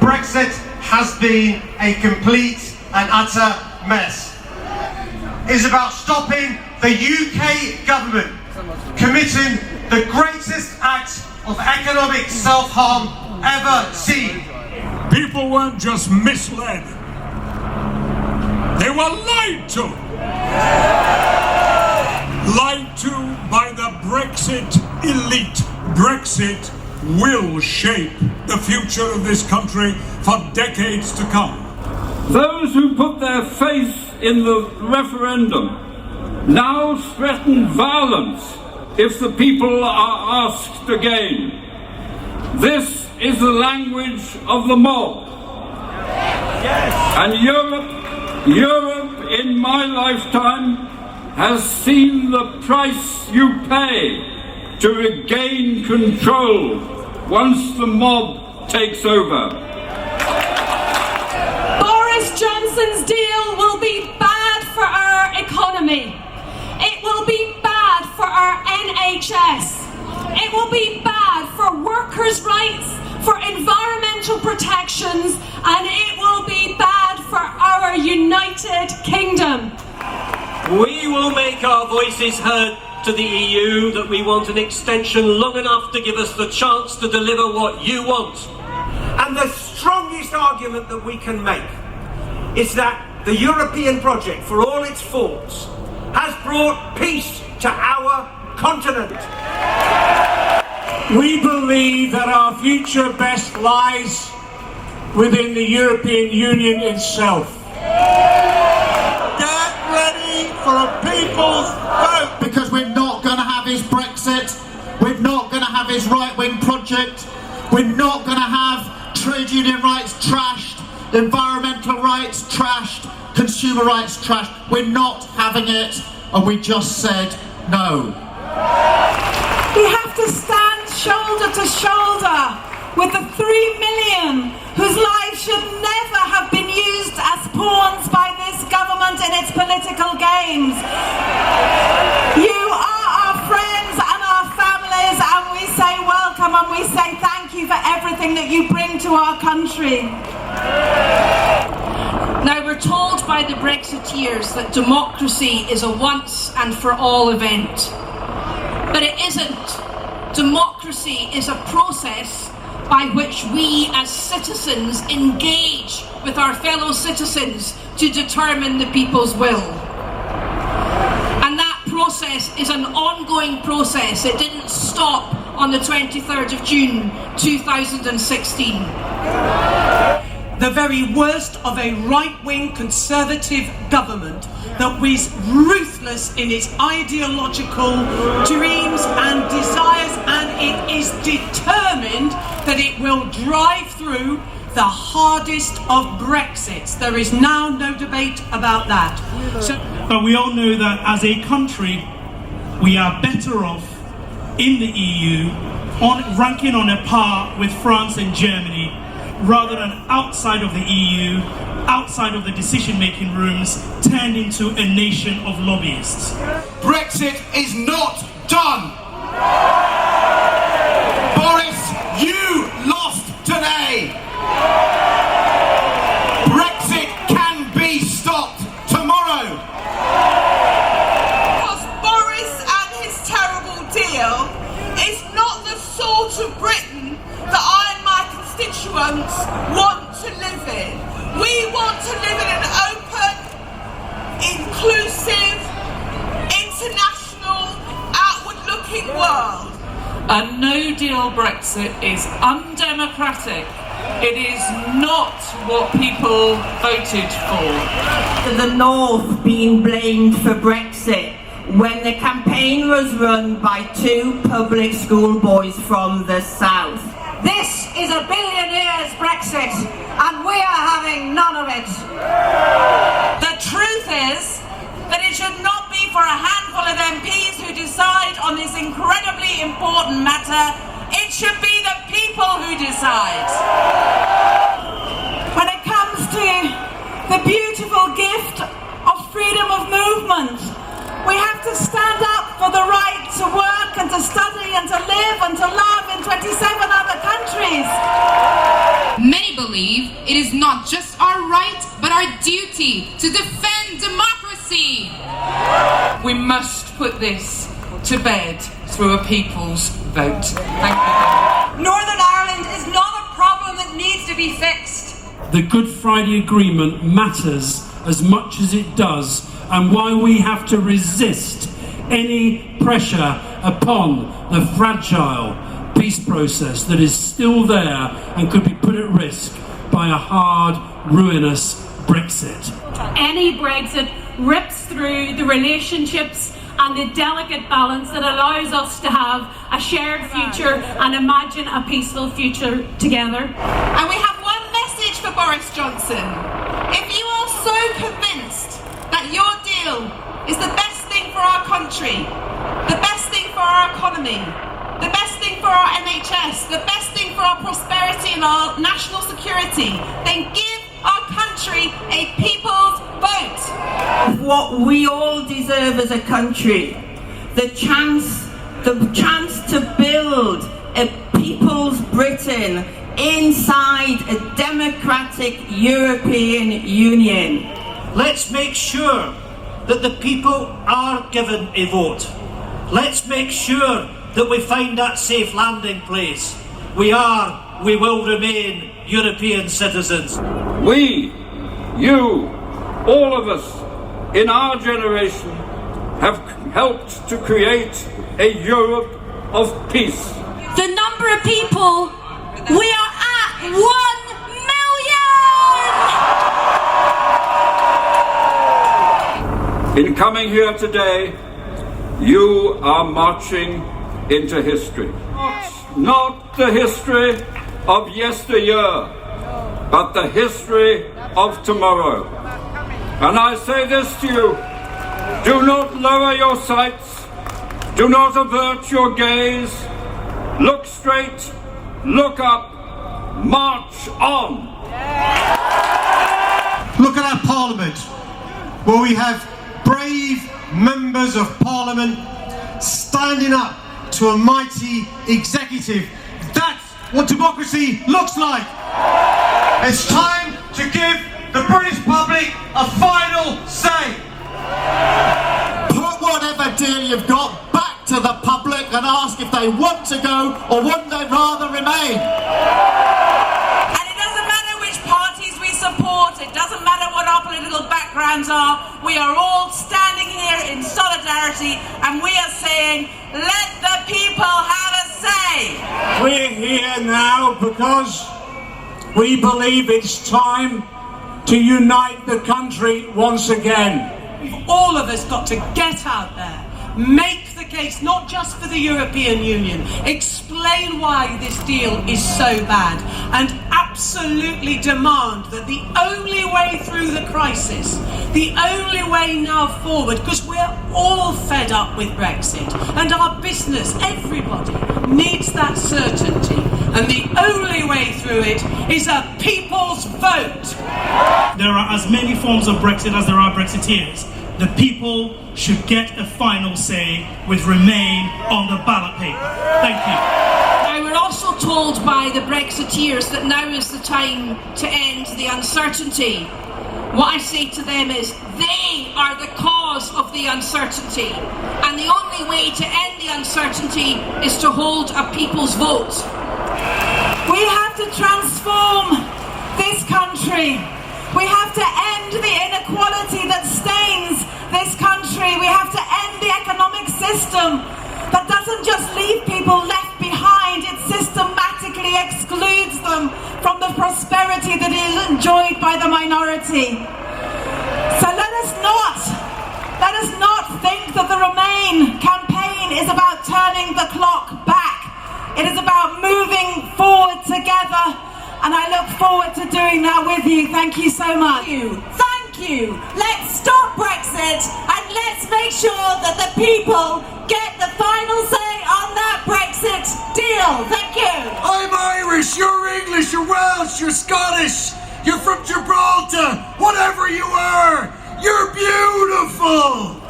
Brexit has been a complete and utter mess. It is about stopping the UK government committing the greatest act of economic self-harm ever seen. People weren't just misled, they were lied to. Lied to by the Brexit elite. Brexit will shape the future of this country for decades to come. Those who put their faith in the referendum now threaten violence if the people are asked again. This is the language of the mob. Yes. And Europe in my lifetime has seen the price you pay to regain control once the mob takes over. Boris Johnson's deal will be bad for our economy. It will be bad for our NHS. It will be bad for workers' rights, for environmental protections, and it will be bad for our United Kingdom. We will make our voices heard to the EU that we want an extension long enough to give us the chance to deliver what you want. And the strongest argument that we can make is that the European project, for all its faults, has brought peace to our continent. We believe that our future best lies within the European Union itself. Get ready for a people's vote! Because we're not going to have his Brexit, we're not going to have his right-wing project, we're not going to have trade union rights trashed, environmental rights trashed, consumer rights trashed. We're not having it, and we just said no. We have to stand shoulder to shoulder with the 3 million whose lives should never have been used as pawns by this government in its political games. You are our friends and our families, and we say welcome and we say thank you for everything that you bring to our country. Now, we're told by the Brexiteers that democracy is a once and for all event. But it isn't. Democracy is a process by which we as citizens engage with our fellow citizens to determine the people's will. And that process is an ongoing process. It didn't stop on the 23rd of June 2016. The very worst of a right-wing conservative government that is ruthless in its ideological dreams and desires, and it is determined that it will drive through the hardest of Brexits. There is now no debate about that. But we all know that as a country, we are better off in the EU, ranking on a par with France and Germany, rather than outside of the EU, outside of the decision-making rooms, turned into a nation of lobbyists. Brexit is not done. Boris, you lost today. Brexit can be stopped tomorrow. Because Boris and his terrible deal is not the sort of Britain that I and my constituents want to live in. We want to live in an open, inclusive, international, outward-looking world. A no-deal Brexit is undemocratic. It is not what people voted for. The North being blamed for Brexit when the campaign was run by 2 public school boys from the South. This is a billionaire's Brexit, and we are having none of it. The truth is that it should not be for a handful of MPs who decide on this incredibly important matter. It should be the people who decide. When it comes to the beautiful gift of freedom of movement, we have to stand up for the right to work and to study and to live and to love in 27 other countries. Many believe believe it is not just our right, but our duty to defend democracy. We must put this to bed through a people's vote. Thank you. Northern Ireland is not a problem that needs to be fixed. The Good Friday Agreement matters as much as it does, and why we have to resist any pressure upon the fragile peace process that is still there and could be put at risk by a hard, ruinous Brexit. Any Brexit rips through the relationships and the delicate balance that allows us to have a shared future and imagine a peaceful future together. And we have one message for Boris Johnson. If you are so convinced that your deal is the best thing for our country, the best thing for our economy, the best thing for our NHS, the best thing for our prosperity and our national security, then give our country a people's vote. What we all deserve as a country, the chance to build a people's Britain inside a democratic European Union. Let's make sure that the people are given a vote. Let's make sure that we find that safe landing place. We will remain European citizens. We, you, all of us in our generation have helped to create a Europe of peace. The number of people, we are at 1 million! In coming here today, you are marching into history. Not the history of yesteryear, but the history of tomorrow. And I say this to you, do not lower your sights, do not avert your gaze, look straight, look up, march on. Look at our Parliament, where we have brave members of Parliament standing up to a mighty executive. That's what democracy looks like. It's time to give the British public a final say. Put whatever deal you've got back to the public and ask if they want to go or would they rather remain. And it doesn't matter which parties we support, it doesn't matter what our political backgrounds are, we are all standing here in solidarity and we are saying, let the people have a say. We're here now because we believe it's time to unite the country once again. All of us got to get out there, make the case, not just for the European Union, explain why this deal is so bad, and absolutely demand that the only way through the crisis, the only way now forward, because we're all fed up with Brexit, and our business, everybody, needs that certainty, and the only way through it is a people's vote. There are as many forms of Brexit as there are Brexiteers. The people should get a final say with Remain on the ballot paper. Thank you. Now, we're also told by the Brexiteers that now is the time to end the uncertainty. What I say to them is, they are the cause of the uncertainty. And the only way to end the uncertainty is to hold a people's vote. We have to transform this country. We have to end the inequality that stains this country. We have to end the economic system that doesn't just leave people left behind, it systematically excludes them from the prosperity that is enjoyed by the minority. So let us not think that the Remain campaign is about turning the clock back. It is about moving forward together. And I look forward to doing that with you. Thank you so much. Thank you. Let's stop Brexit and let's make sure that the people get the final say on that Brexit deal. Thank you. I'm Irish, you're English, you're Welsh, you're Scottish, you're from Gibraltar, whatever you are, you're beautiful.